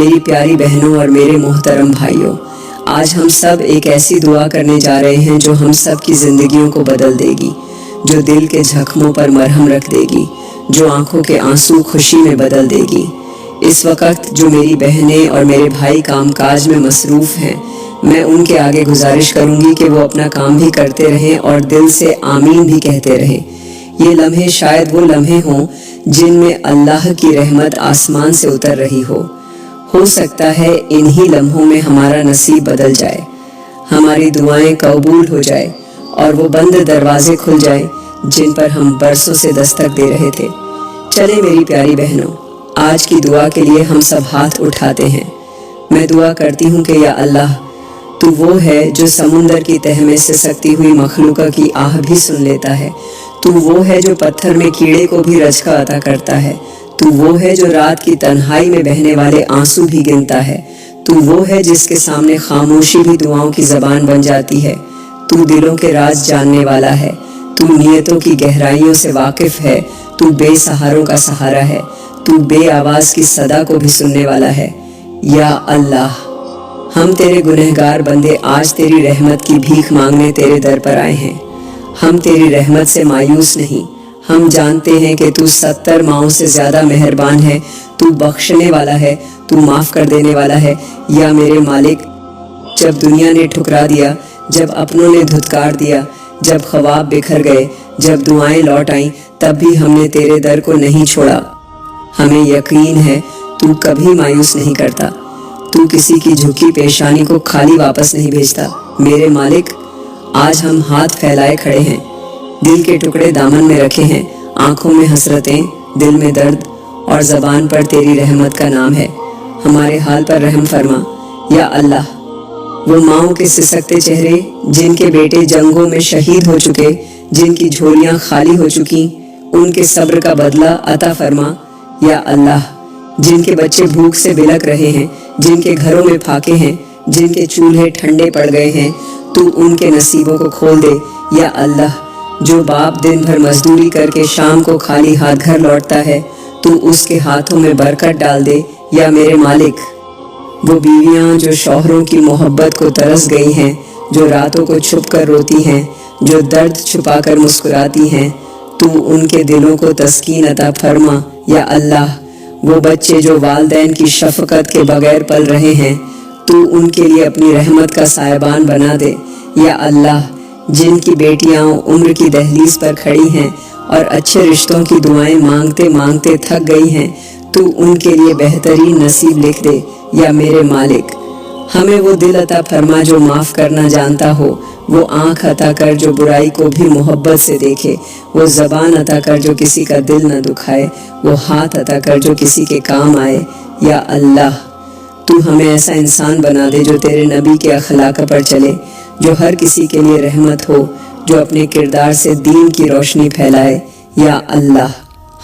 میری پیاری بہنوں اور میرے محترم بھائیوں، آج ہم سب ایک ایسی دعا کرنے جا رہے ہیں جو ہم سب کی زندگیوں کو بدل دے گی، جو دل کے زخموں پر مرہم رکھ دے گی، جو آنکھوں کے آنسو خوشی میں بدل دے گی۔ اس وقت جو میری بہنیں اور میرے بھائی کام کاج میں مصروف ہیں، میں ان کے آگے گزارش کروں گی کہ وہ اپنا کام بھی کرتے رہیں اور دل سے آمین بھی کہتے رہیں۔ یہ لمحے شاید وہ لمحے ہوں جن میں اللہ کی رحمت آسمان سے اتر رہی ہو سکتا ہے انہی لمحوں میں ہمارا نصیب بدل جائے، ہماری دعائیں قبول ہو جائے اور وہ بند دروازے کھل جائیں جن پر ہم برسوں سے دستک دے رہے تھے۔ چلے میری پیاری بہنوں، آج کی دعا کے لیے ہم سب ہاتھ اٹھاتے ہیں۔ میں دعا کرتی ہوں کہ یا اللہ، تو وہ ہے جو سمندر کی تہ میں سسکتی ہوئی مخلوقہ کی آہ بھی سن لیتا ہے، تو وہ ہے جو پتھر میں کیڑے کو بھی رجکا عطا کرتا ہے، تو وہ ہے جو رات کی تنہائی میں بہنے والے آنسو بھی گنتا ہے، تو وہ ہے جس کے سامنے خاموشی بھی دعاؤں کی زبان بن جاتی ہے، تو دلوں کے راز جاننے والا ہے، تو نیتوں کی گہرائیوں سے واقف ہے، تو بے سہاروں کا سہارا ہے، تو بے آواز کی صدا کو بھی سننے والا ہے۔ یا اللہ، ہم تیرے گنہگار بندے آج تیری رحمت کی بھیک مانگنے تیرے در پر آئے ہیں۔ ہم تیری رحمت سے مایوس نہیں، ہم جانتے ہیں کہ تو 70 ماؤں سے زیادہ مہربان ہے، تو بخشنے والا ہے، تو معاف کر دینے والا ہے۔ یا میرے مالک، جب دنیا نے ٹھکرا دیا، جب اپنوں نے دھتکار دیا، جب خواب بکھر گئے، جب دعائیں لوٹ آئیں، تب بھی ہم نے تیرے در کو نہیں چھوڑا۔ ہمیں یقین ہے تو کبھی مایوس نہیں کرتا، تو کسی کی جھکی پیشانی کو خالی واپس نہیں بھیجتا۔ میرے مالک، آج ہم ہاتھ پھیلائے کھڑے ہیں، دل کے ٹکڑے دامن میں رکھے ہیں، آنکھوں میں حسرتیں، دل میں درد اور زبان پر تیری رحمت کا نام ہے۔ ہمارے حال پر رحم فرما یا اللہ۔ وہ ماؤں کے سسکتے چہرے جن کے بیٹے جنگوں میں شہید ہو چکے، جن کی جھولیاں خالی ہو چکی، ان کے صبر کا بدلہ عطا فرما یا اللہ۔ جن کے بچے بھوک سے بلک رہے ہیں، جن کے گھروں میں پھاکے ہیں، جن کے چولہے ٹھنڈے پڑ گئے ہیں، تو ان کے نصیبوں کو کھول دے یا اللہ۔ جو باپ دن بھر مزدوری کر کے شام کو خالی ہاتھ گھر لوٹتا ہے، تو اس کے ہاتھوں میں برکت ڈال دے یا میرے مالک۔ وہ بیویاں جو شوہروں کی محبت کو ترس گئی ہیں، جو راتوں کو چھپ کر روتی ہیں، جو درد چھپا کر مسکراتی ہیں، تو ان کے دلوں کو تسکین عطا فرما یا اللہ۔ وہ بچے جو والدین کی شفقت کے بغیر پل رہے ہیں، تو ان کے لیے اپنی رحمت کا سائبان بنا دے یا اللہ۔ جن کی بیٹیاں عمر کی دہلیز پر کھڑی ہیں اور اچھے رشتوں کی دعائیں مانگتے مانگتے تھک گئی ہیں، تو ان کے لیے بہترین نصیب لکھ دے یا میرے مالک۔ ہمیں وہ دل عطا فرما جو معاف کرنا جانتا ہو، وہ آنکھ عطا کر جو برائی کو بھی محبت سے دیکھے، وہ زبان عطا کر جو کسی کا دل نہ دکھائے، وہ ہاتھ عطا کر جو کسی کے کام آئے یا اللہ۔ تو ہمیں ایسا انسان بنا دے جو تیرے نبی کے اخلاق پر چلے، جو ہر کسی کے لیے رحمت ہو، جو اپنے کردار سے دین کی روشنی پھیلائے یا اللہ۔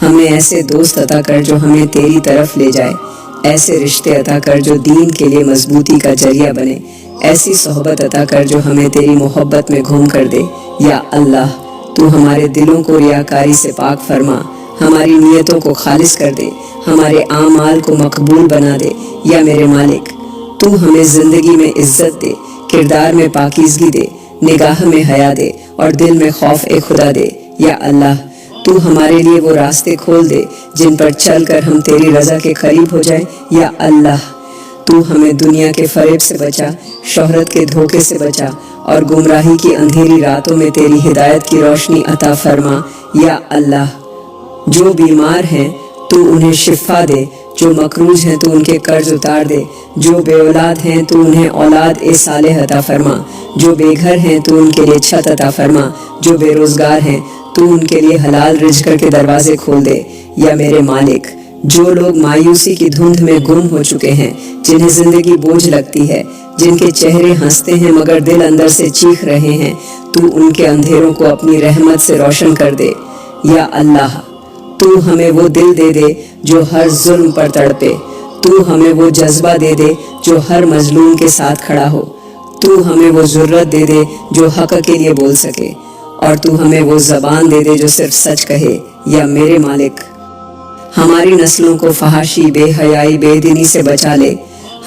ہمیں ایسے دوست عطا کر جو ہمیں تیری طرف لے جائے، ایسے رشتے عطا کر جو دین کے لیے مضبوطی کا ذریعہ بنے، ایسی صحبت عطا کر جو ہمیں تیری محبت میں گھوم کر دے یا اللہ۔ تو ہمارے دلوں کو ریاکاری سے پاک فرما، ہماری نیتوں کو خالص کر دے، ہمارے اعمال کو مقبول بنا دے یا میرے مالک۔ تو ہمیں زندگی میں عزت دے، کردار میں پاکیزگی دے، نگاہ میں حیا دے اور دل میں خوف خدا دے یا اللہ۔ تو ہمارے لیے وہ راستے کھول دے جن پر چل کر ہم تیری رضا کے قریب ہو جائیں یا اللہ۔ تو ہمیں دنیا کے فریب سے بچا، شہرت کے دھوکے سے بچا اور گمراہی کی اندھیری راتوں میں تیری ہدایت کی روشنی عطا فرما یا اللہ۔ جو بیمار ہیں تو انہیں شفا دے، جو مقروض ہیں تو ان کے قرض اتار دے، جو بے اولاد ہیں تو انہیں اولاد صالح عطا فرما، جو بے گھر ہیں تو ان کے لیے چھت عطا فرما، جو بے روزگار ہیں تو ان کے لیے حلال رزق کے دروازے کھول دے یا میرے مالک۔ جو لوگ مایوسی کی دھند میں گم ہو چکے ہیں، جنہیں زندگی بوجھ لگتی ہے، جن کے چہرے ہنستے ہیں مگر دل اندر سے چیخ رہے ہیں، تو ان کے اندھیروں کو اپنی رحمت سے روشن کر دے یا اللہ۔ تو ہمیں وہ دل دے دے جو ہر ظلم پر تڑپے، تو ہمیں وہ جذبہ دے دے جو ہر مظلوم کے ساتھ کھڑا ہو، تو ہمیں وہ جرأت دے دے جو حق کے لیے بول سکے، اور تو ہمیں وہ زبان دے دے جو صرف سچ کہے یا میرے مالک۔ ہماری نسلوں کو فحاشی، بے حیائی، بے دینی سے بچا لے،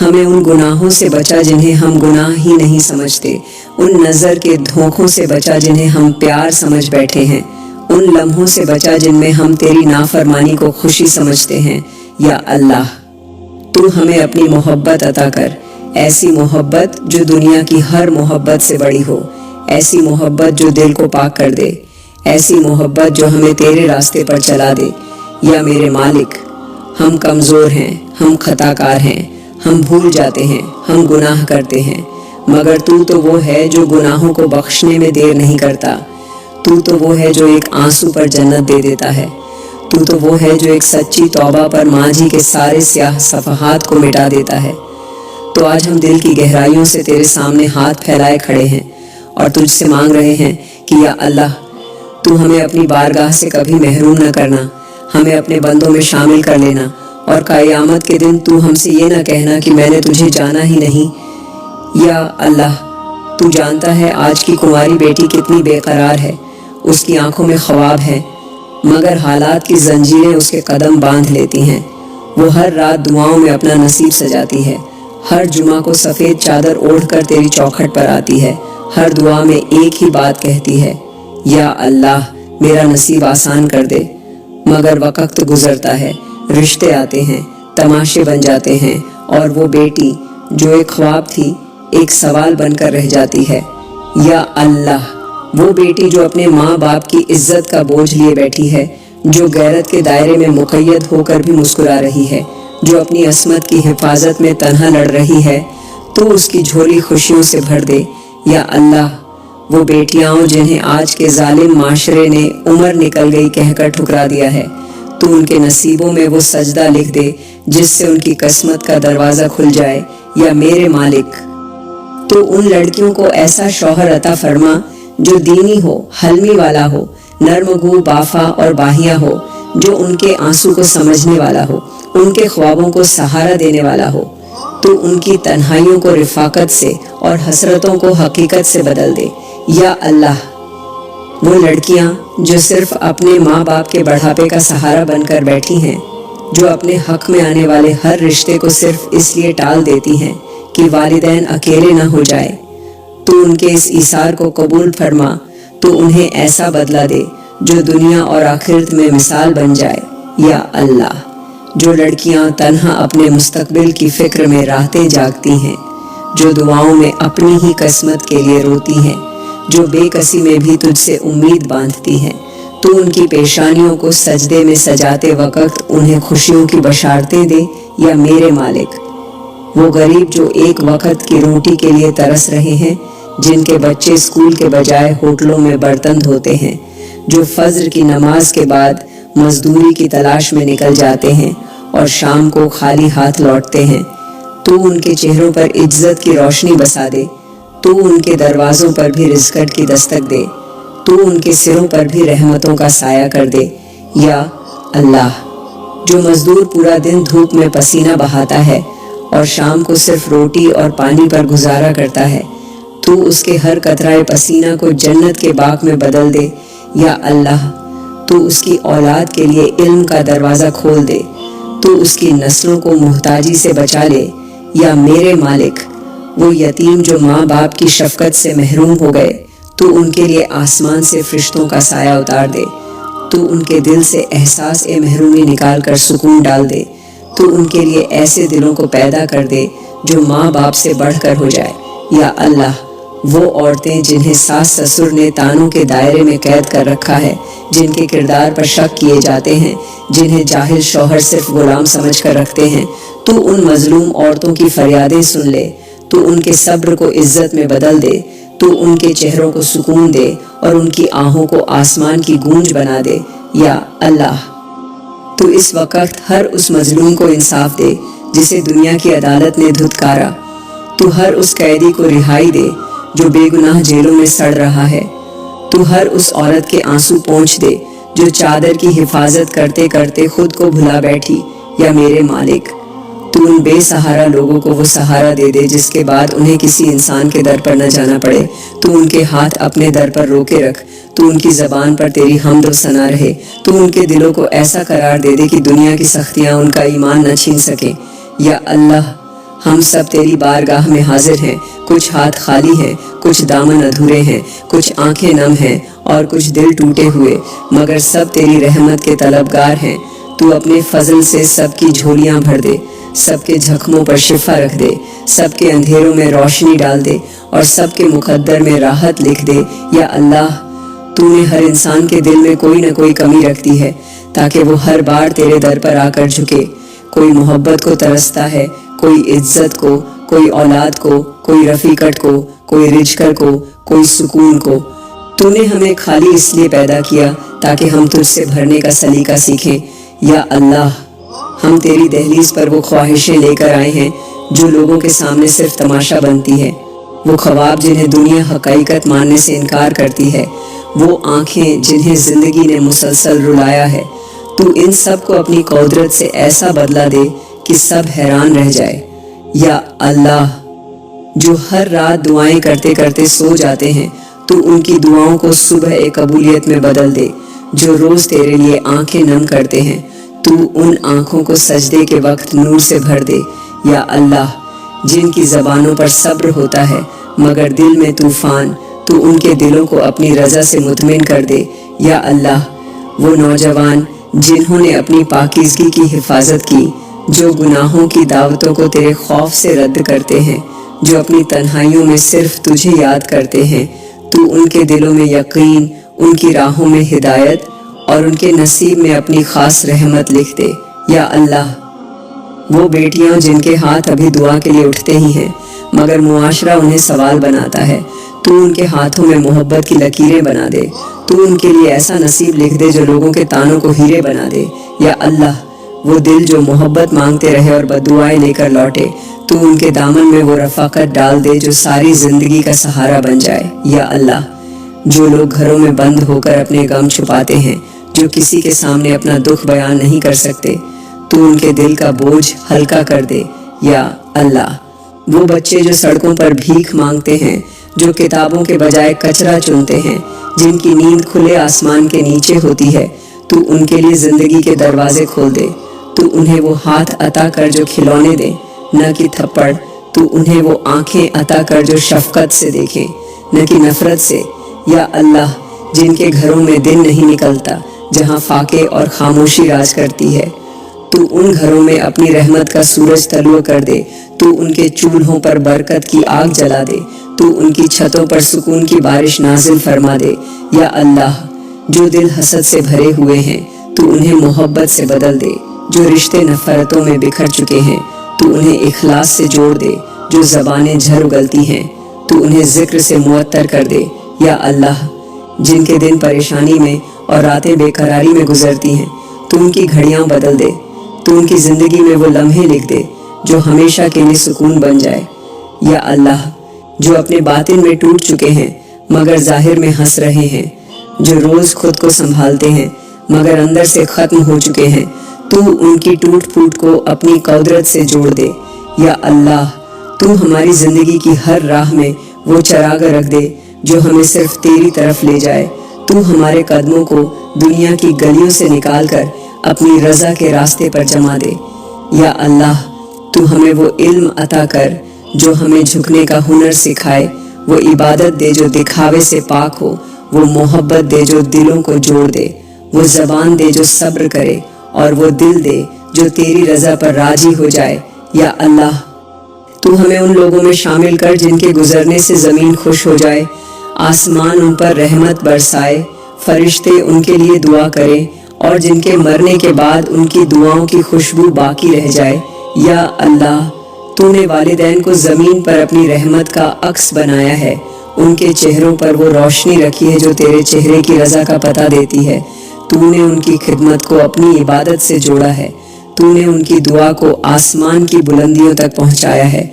ہمیں ان گناہوں سے بچا جنہیں ہم گناہ ہی نہیں سمجھتے، ان نظر کے دھوکوں سے بچا جنہیں ہم پیار سمجھ بیٹھے ہیں، ان لمحوں سے بچا جن میں ہم تیری نافرمانی کو خوشی سمجھتے ہیں۔ یا اللہ، تو ہمیں اپنی محبت عطا کر، ایسی محبت جو دنیا کی ہر محبت سے بڑی ہو، ایسی محبت جو دل کو پاک کر دے، ایسی محبت جو ہمیں تیرے راستے پر چلا دے۔ یا میرے مالک، ہم کمزور ہیں، ہم خطا کار ہیں، ہم بھول جاتے ہیں، ہم گناہ کرتے ہیں، مگر تو وہ ہے جو گناہوں کو بخشنے میں دیر نہیں کرتا۔ تو وہ ہے جو ایک آنسو پر جنت دے دیتا ہے۔ تو وہ ہے جو ایک سچی توبہ پر ماضی کے سارے سیاہ صفحات کو مٹا دیتا ہے۔ تو آج ہم دل کی گہرائیوں سے تیرے سامنے ہاتھ پھیلائے کھڑے ہیں اور تجھ سے مانگ رہے ہیں کہ یا اللہ، تو ہمیں اپنی بارگاہ سے کبھی محروم نہ کرنا، ہمیں اپنے بندوں میں شامل کر لینا، اور قیامت کے دن تو ہم سے یہ نہ کہنا کہ میں نے تجھے جانا ہی نہیں۔ یا اللہ، تو جانتا ہے آج کی کنواری بیٹی کتنی بے قرار ہے، اس کی آنکھوں میں خواب ہے، مگر حالات کی زنجیریں اس کے قدم باندھ لیتی ہیں۔ وہ ہر رات دعاؤں میں اپنا نصیب سجاتی ہے، ہر جمعہ کو سفید چادر اوڑھ کر تیری چوکھٹ پر آتی ہے، ہر دعا میں ایک ہی بات کہتی ہے، یا اللہ میرا نصیب آسان کر دے۔ مگر وقت گزرتا ہے، رشتے آتے ہیں، تماشے بن جاتے ہیں، اور وہ بیٹی جو ایک خواب تھی ایک سوال بن کر رہ جاتی ہے۔ یا اللہ، وہ بیٹی جو اپنے ماں باپ کی عزت کا بوجھ لیے بیٹھی ہے، جو غیرت کے دائرے میں مقید ہو کر بھی مسکرا رہی ہے، جو اپنی عصمت کی حفاظت میں تنہا لڑ رہی ہے، تو اس کی جھولی خوشیوں سے بھر دے۔ یا اللہ، وہ بیٹیاں جنہیں آج کے ظالم معاشرے نے عمر نکل گئی کہہ کر ٹھکرا دیا ہے، تو ان کے نصیبوں میں وہ سجدہ لکھ دے جس سے ان کی قسمت کا دروازہ کھل جائے۔ یا میرے مالک، تو ان لڑکیوں کو ایسا شوہر عطا فرما جو دینی ہو، حلمی والا ہو، نرم گو، بافا اور باہیا ہو، جو ان کے آنسو کو سمجھنے والا ہو، ان کے خوابوں کو سہارا دینے والا ہو، تو ان کی تنہائیوں کو رفاقت سے اور حسرتوں کو حقیقت سے بدل دے۔ یا اللہ، وہ لڑکیاں جو صرف اپنے ماں باپ کے بڑھاپے کا سہارا بن کر بیٹھی ہیں، جو اپنے حق میں آنے والے ہر رشتے کو صرف اس لیے ٹال دیتی ہیں کہ والدین اکیلے نہ ہو جائے، تو ان کے اس ایثار کو قبول فرما، تو انہیں ایسا بدلہ دے جو دنیا اور آخرت میں مثال بن جائے۔ یا اللہ، جو لڑکیاں تنہا اپنے مستقبل کی فکر میں راتیں جاگتی ہیں، جو دعاؤں میں اپنی ہی قسمت کے لیے روتی ہیں، جو بے کسی میں بھی تجھ سے امید باندھتی ہیں، تو ان کی پیشانیوں کو سجدے میں سجاتے وقت انہیں خوشیوں کی بشارتیں دے۔ یا میرے مالک، وہ غریب جو ایک وقت کی روٹی کے لیے ترس رہے ہیں، جن کے بچے اسکول کے بجائے ہوٹلوں میں برتن دھوتے ہیں، جو فجر کی نماز کے بعد مزدوری کی تلاش میں نکل جاتے ہیں اور شام کو خالی ہاتھ لوٹتے ہیں، تو ان کے چہروں پر عزت کی روشنی بسا دے، تو ان کے دروازوں پر بھی رزقت کی دستک دے، تو ان کے سروں پر بھی رحمتوں کا سایہ کر دے۔ یا اللہ، جو مزدور پورا دن دھوپ میں پسینہ بہاتا ہے اور شام کو صرف روٹی اور پانی پر گزارا کرتا ہے، تو اس کے ہر قطرہ پسینہ کو جنت کے باغ میں بدل دے۔ یا اللہ، تو اس کی اولاد کے لیے علم کا دروازہ کھول دے، تو اس کی نسلوں کو محتاجی سے بچا لے۔ یا میرے مالک، وہ یتیم جو ماں باپ کی شفقت سے محروم ہو گئے، تو ان کے لیے آسمان سے فرشتوں کا سایہ اتار دے، تو ان کے دل سے احساس محرومی نکال کر سکون ڈال دے، تو ان کے لیے ایسے دلوں کو پیدا کر دے جو ماں باپ سے بڑھ کر ہو جائے۔ یا اللہ، وہ عورتیں جنہیں ساس سسر نے تانوں کے دائرے میں قید کر رکھا ہے، جن کے کردار پر شک کیے جاتے ہیں، جنہیں جاہل شوہر صرف غلام سمجھ کر رکھتے ہیں، تو ان مظلوم عورتوں کی فریادیں سن لے، تو ان کے صبر کو عزت میں بدل دے، تو ان کے چہروں کو سکون دے اور ان کی آہوں کو آسمان کی گونج بنا دے۔ یا اللہ، تو اس وقت ہر اس مظلوم کو انصاف دے جسے دنیا کی عدالت نے دھتکارا، تو ہر اس قیدی کو رہائی دے جو بے گناہ جیلوں میں سڑ رہا ہے، تو ہر اس عورت کے آنسو پونچھ دے جو چادر کی حفاظت کرتے کرتے خود کو بھلا بیٹھی۔ یا میرے مالک، تو ان بے سہارا لوگوں کو وہ سہارا دے دے جس کے بعد انہیں کسی انسان کے در پر نہ جانا پڑے، تو ان کے ہاتھ اپنے در پر روکے رکھ، تو ان کی زبان پر تیری حمد و ثنا رہے، تو ان کے دلوں کو ایسا قرار دے دے کہ دنیا کی سختیاں ان کا ایمان نہ چھین سکے۔ یا اللہ، ہم سب تیری بارگاہ میں حاضر ہیں، کچھ ہاتھ خالی ہیں، کچھ دامن ادھورے ہیں، کچھ آنکھیں نم ہیں اور کچھ دل ٹوٹے ہوئے، مگر سب تیری رحمت کے طلبگار ہیں۔ تو اپنے فضل سے سب کی جھولیاں بھر دے، سب کے زخموں پر شفا رکھ دے، سب کے اندھیروں میں روشنی ڈال دے اور سب کے مقدر میں راحت لکھ دے۔ یا اللہ، تو نے ہر انسان کے دل میں کوئی نہ کوئی کمی رکھ دی ہے تاکہ وہ ہر بار تیرے در پر آ کر جھکے۔ کوئی محبت کو ترستا ہے، کوئی عزت کو، کوئی اولاد کو، کوئی رفیقت کو، کوئی رزق کو، کوئی سکون کو۔ تو نے ہمیں خالی اس لیے پیدا کیا تاکہ ہم تجھ سے بھرنے کا سلیقہ سیکھیں۔ یا اللہ، ہم تیری دہلیز پر وہ خواہشیں لے کر آئے ہیں جو لوگوں کے سامنے صرف تماشا بنتی ہے، وہ خواب جنہیں دنیا حقیقت ماننے سے انکار کرتی ہے، وہ آنکھیں جنہیں زندگی نے مسلسل رلایا ہے۔ تو ان سب کو اپنی قدرت سے ایسا بدلہ دے کہ سب حیران رہ جائے۔ یا اللہ، جو ہر رات دعائیں کرتے کرتے سو جاتے ہیں، تو ان کی دعاؤں کو صبح قبولیت میں بدل دے۔ جو روز تیرے لیے آنکھیں نم کرتے ہیں، تو ان آنکھوں کو سجدے کے وقت نور سے بھر دے۔ یا اللہ، جن کی زبانوں پر صبر ہوتا ہے مگر دل میں طوفان، تو ان کے دلوں کو اپنی رضا سے مطمئن کر دے۔ یا اللہ، وہ نوجوان جنہوں نے اپنی پاکیزگی کی حفاظت کی، جو گناہوں کی دعوتوں کو تیرے خوف سے رد کرتے ہیں، جو اپنی تنہائیوں میں صرف تجھے یاد کرتے ہیں، تو ان کے دلوں میں یقین، ان کی راہوں میں ہدایت اور ان کے نصیب میں اپنی خاص رحمت لکھ دے۔ یا اللہ، وہ بیٹیاں جن کے ہاتھ ابھی دعا کے لیے اٹھتے ہی ہیں مگر معاشرہ انہیں سوال بناتا ہے، تو ان کے ہاتھوں میں محبت کی لکیریں بنا دے۔ تو ان کے لیے ایسا نصیب لکھ دے جو لوگوں کے تانوں کو ہیرے بنا دے۔ یا اللہ، وہ دل جو محبت مانگتے رہے اور بددعائیں لے کر لوٹے، تو ان کے دامن میں وہ رفاقت ڈال دے جو ساری زندگی کا سہارا بن جائے۔ یا اللہ، جو لوگ گھروں میں بند ہو کر اپنے غم چھپاتے ہیں، جو کسی کے سامنے اپنا دکھ بیان نہیں کر سکتے، تو ان کے دل کا بوجھ ہلکا کر دے۔ یا اللہ، وہ بچے جو سڑکوں پر بھیک مانگتے ہیں، جو کتابوں کے بجائے کچرا چنتے ہیں، جن کی نیند کھلے آسمان کے نیچے ہوتی ہے، تو ان کے لیے زندگی کے دروازے کھول دے۔ تو انہیں وہ ہاتھ عطا کر جو کھلونے دے، نہ کہ تھپڑ۔ تو انہیں وہ آنکھیں عطا کر جو شفقت سے دیکھیں، نہ کہ نفرت سے۔ یا اللہ، جن کے گھروں میں دن نہیں نکلتا، جہاں فاقے اور خاموشی راج کرتی ہے، تو ان گھروں میں اپنی رحمت کا سورج طلوع کر دے۔ تو ان کے چولہوں پر برکت کی آگ جلا دے، تو ان کی چھتوں پر سکون کی بارش نازل فرما دے۔ یا اللہ، جو دل حسد سے بھرے ہوئے ہیں، تو انہیں محبت سے بدل دے۔ جو رشتے نفرتوں میں بکھر چکے ہیں، تو انہیں اخلاص سے جوڑ دے۔ جو زبانیں جھر اگلتی ہیں، تو انہیں ذکر سے معطر کر دے۔ یا اللہ، جن کے دن پریشانی میں اور راتیں بے قراری میں گزرتی ہیں، تو ان کی گھڑیاں بدل دے۔ تو ان کی زندگی میں وہ لمحے لکھ دے جو ہمیشہ کے لیے سکون بن جائے۔ یا اللہ، جو اپنے باطن میں ٹوٹ چکے ہیں مگر ظاہر میں ہنس رہے ہیں، جو روز خود کو سنبھالتے ہیں مگر اندر سے ختم ہو چکے ہیں، تو ان کی ٹوٹ پھوٹ کو اپنی قدرت سے جوڑ دے۔ یا اللہ، تو ہماری زندگی کی ہر راہ میں وہ چراغ رکھ دے جو ہمیں صرف تیری طرف لے جائے۔ تو ہمارے قدموں کو دنیا کی گلیوں سے نکال کر اپنی رضا کے راستے پر جما دے۔ یا اللہ، تو ہمیں وہ علم عطا کر جو ہمیں جھکنے کا ہنر سکھائے، وہ عبادت دے جو دکھاوے سے پاک ہو، وہ محبت دے جو دلوں کو جوڑ دے، وہ زبان دے جو صبر کرے، اور وہ دل دے جو تیری رضا پر راضی ہو جائے۔ یا اللہ، تو ہمیں ان لوگوں میں شامل کر جن کے گزرنے سے زمین خوش ہو جائے، آسمان ان پر رحمت برسائے، فرشتے ان کے لیے دعا کریں، اور جن کے مرنے کے بعد ان کی دعاؤں کی خوشبو باقی رہ جائے۔ یا اللہ، تو نے والدین کو زمین پر اپنی رحمت کا عکس بنایا ہے، ان کے چہروں پر وہ روشنی رکھی ہے جو تیرے چہرے کی رضا کا پتہ دیتی ہے۔ تو نے ان کی خدمت کو اپنی عبادت سے جوڑا ہے، تو نے ان کی دعا کو آسمان کی بلندیوں تک پہنچایا ہے،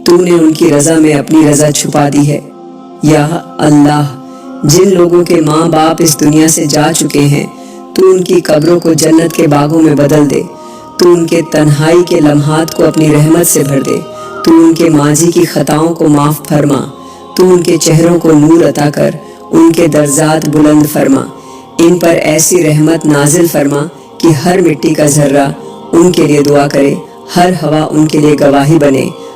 تو نے ان کی رضا میں اپنی رضا چھپا دی ہے۔ یا اللہ، جن لوگوں کے ماں باپ اس دنیا سے جا چکے ہیں، تو ان کی قبروں کو جنت کے باغوں میں بدل دے۔ تو ان کے تنہائی کے لمحات کو اپنی رحمت سے بھر دے۔ تو ان کے ماضی کی خطاؤں کو معاف فرما۔ تو ان کے چہروں کو نور عطا کر ان کے درجات بلند فرما۔ ان پر ایسی رحمت نازل فرما کہ ہر مٹی کا ذرہ ان کے لیے دعا کرے، ہر ہوا ان کے لیے گواہی بنے،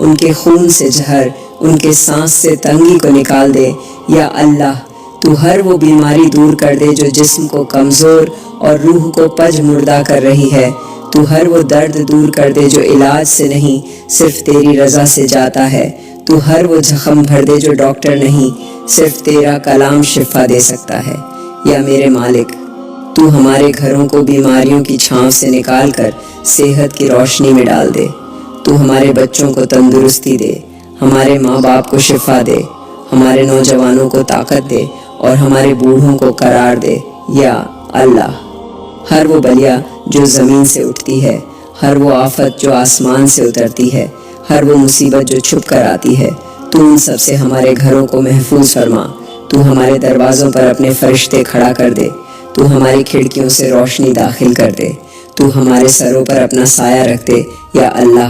ان کے خون سے زہر، ان کے سانس سے تنگی کو نکال دے۔ یا اللہ تو ہر وہ بیماری دور کر دے جو جسم کو کمزور اور روح کو پج مردہ کر رہی ہے۔ تو ہر وہ درد دور کر دے جو علاج سے نہیں صرف تیری رضا سے جاتا ہے۔ تو ہر وہ زخم بھر دے جو ڈاکٹر نہیں صرف تیرا کلام شفا دے سکتا ہے۔ یا میرے مالک تو ہمارے گھروں کو بیماریوں کی چھاؤں سے نکال کر صحت کی روشنی میں ڈال دے۔ تو ہمارے بچوں کو تندرستی دے، ہمارے ماں باپ کو شفا دے، ہمارے نوجوانوں کو طاقت دے اور ہمارے بوڑھوں کو قرار دے۔ یا اللہ ہر وہ بلیا جو زمین سے اٹھتی ہے، ہر وہ آفت جو آسمان سے اترتی ہے، ہر وہ مصیبت جو چھپ کر آتی ہے، تو ان سب سے ہمارے گھروں کو محفوظ فرما۔ تو ہمارے دروازوں پر اپنے فرشتے کھڑا کر دے، تو ہماری کھڑکیوں سے روشنی داخل کر دے، تو ہمارے سروں پر اپنا سایہ رکھ دے۔ یا اللہ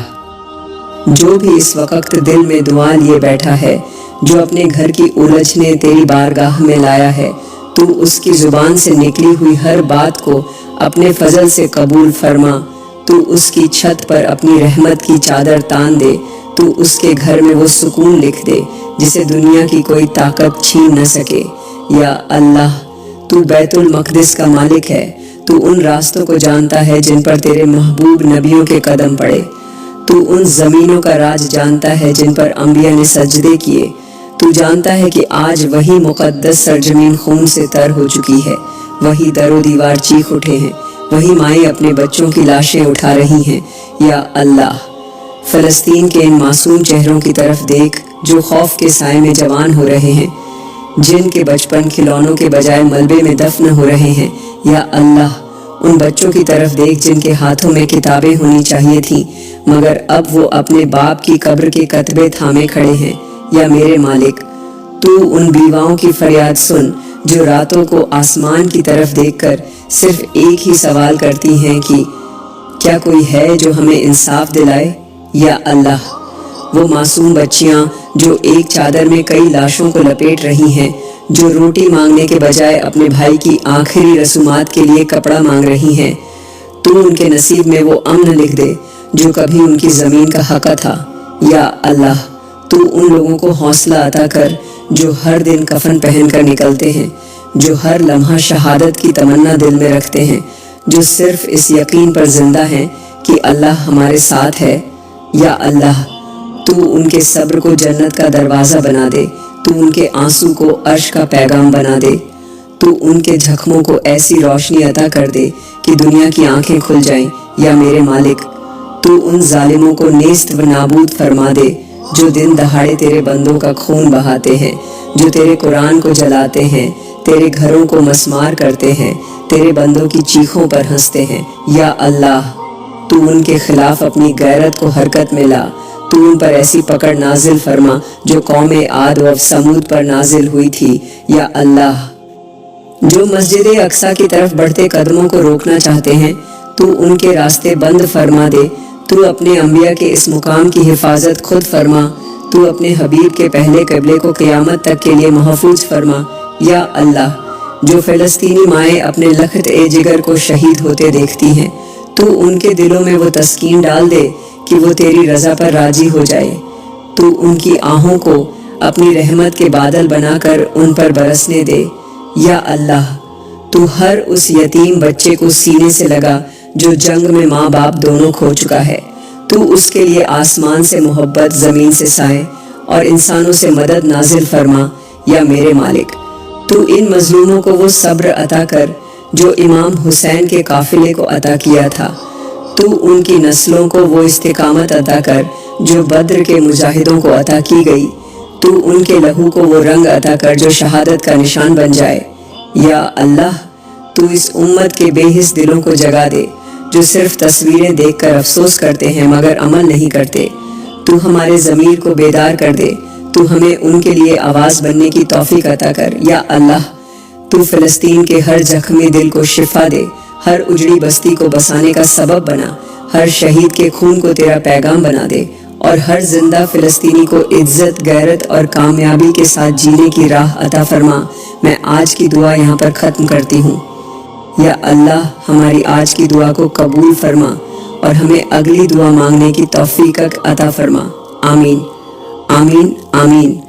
جو بھی اس وقت دل میں دعا لیے بیٹھا ہے، جو اپنے گھر کی الجھنیں تیری بارگاہ میں لایا ہے، تو اس کی زبان سے نکلی ہوئی ہر بات کو اپنے فضل سے قبول فرما۔ تو اس کی چھت پر اپنی رحمت کی چادر تان دے، تو اس کے گھر میں وہ سکون لکھ دے جسے دنیا کی کوئی طاقت چھین نہ سکے۔ یا اللہ تو بیت المقدس کا مالک ہے، تو ان راستوں کو جانتا ہے جن پر تیرے محبوب نبیوں کے قدم پڑے، تو ان زمینوں کا راج جانتا ہے جن پر انبیاء نے سجدے کیے، تو جانتا ہے کہ آج وہی مقدس سرزمین خون سے تر ہو چکی ہے، وہی در و دیوار چیخ اٹھے ہیں، وہی مائیں اپنے بچوں کی لاشیں اٹھا رہی ہیں۔ یا اللہ فلسطین کے ان معصوم چہروں کی طرف دیکھ جو خوف کے سائے میں جوان ہو رہے ہیں، جن کے بچپن کھلونوں کے بجائے ملبے میں دفن ہو رہے ہیں۔ یا اللہ ان بچوں کی طرف دیکھ جن کے ہاتھوں میں کتابیں ہونی چاہیے تھیں مگر اب وہ اپنے باپ کی قبر کے کتبے تھامے کھڑے ہیں۔ یا میرے مالک تو ان بیواؤں کی فریاد سن جو راتوں کو آسمان کی طرف دیکھ کر صرف ایک ہی سوال کرتی ہیں کہ کیا کوئی ہے جو ہمیں انصاف دلائے۔ یا اللہ وہ معصوم بچیاں جو ایک چادر میں کئی لاشوں کو لپیٹ رہی ہیں، جو روٹی مانگنے کے بجائے اپنے بھائی کی آخری رسومات کے لیے کپڑا مانگ رہی ہیں، تو ان کے نصیب میں وہ امن لکھ دے جو کبھی ان کی زمین کا حق تھا۔ یا اللہ تو ان لوگوں کو حوصلہ عطا کر جو ہر دن کفن پہن کر نکلتے ہیں، جو ہر لمحہ شہادت کی تمنا دل میں رکھتے ہیں، جو صرف اس یقین پر زندہ ہیں کہ اللہ ہمارے ساتھ ہے۔ یا اللہ تو ان کے صبر کو جنت کا دروازہ بنا دے، تو ان کے آنسو کو عرش کا پیغام بنا دے، تو ان کے زخموں کو ایسی روشنی عطا کر دے کہ دنیا کی آنکھیں کھل جائیں۔ یا میرے مالک تو ان ظالموں کو نیست و نابود فرما دے جو دن دہاڑے تیرے بندوں کا خون بہاتے ہیں، جو تیرے قرآن کو جلاتے ہیں، تیرے گھروں کو مسمار کرتے ہیں، تیرے بندوں کی چیخوں پر ہنستے ہیں۔ یا اللہ تو ان کے خلاف اپنی غیرت کو حرکت میں لا، تو ان پر ایسی پکڑ نازل فرما جو قوم عاد و ثمود پر نازل ہوئی تھی۔ یا اللہ جو مسجد اقصیٰ کی طرف بڑھتے قدموں کو روکنا چاہتے ہیں، تو ان کے راستے بند فرما دے۔ تو اپنے انبیاء کے اس مقام کی حفاظت خود فرما، تو اپنے حبیب کے پہلے قبلے کو قیامت تک کے لیے محفوظ فرما۔ یا اللہ جو فلسطینی مائیں اپنے لخت جگر کو شہید ہوتے دیکھتی ہیں، تو ان کے دلوں میں وہ تسکین ڈال دے کہ وہ تیری رضا پر راضی ہو جائے، تو ان کی آہوں کو اپنی رحمت کے بادل بنا کر ان پر برسنے دے۔ یا اللہ تو ہر اس یتیم بچے کو سینے سے لگا جو جنگ میں ماں باپ دونوں کھو چکا ہے، تو اس کے لیے آسمان سے محبت، زمین سے سائے اور انسانوں سے مدد نازل فرما۔ یا میرے مالک تو ان مظلوموں کو وہ صبر عطا کر جو امام حسین کے قافلے کو عطا کیا تھا، تو ان کی نسلوں کو وہ استقامت عطا کر جو بدر کے مجاہدوں کو عطا کی گئی، تو ان کے لہو کو وہ رنگ عطا کر جو شہادت کا نشان بن جائے۔ یا اللہ تو اس امت کے بے حس دلوں کو جگا دے جو صرف تصویریں دیکھ کر افسوس کرتے ہیں مگر عمل نہیں کرتے، تو ہمارے ضمیر کو بیدار کر دے، تو ہمیں ان کے لیے آواز بننے کی توفیق عطا کر۔ یا اللہ تو فلسطین کے ہر زخمی دل کو شفا دے، ہر اجڑی بستی کو بسانے کا سبب بنا، ہر شہید کے خون کو تیرا پیغام بنا دے، اور ہر زندہ فلسطینی کو عزت، غیرت اور کامیابی کے ساتھ جینے کی راہ عطا فرما۔ میں آج کی دعا یہاں پر ختم کرتی ہوں۔ یا اللہ ہماری آج کی دعا کو قبول فرما اور ہمیں اگلی دعا مانگنے کی توفیق عطا فرما۔ آمین آمین آمین.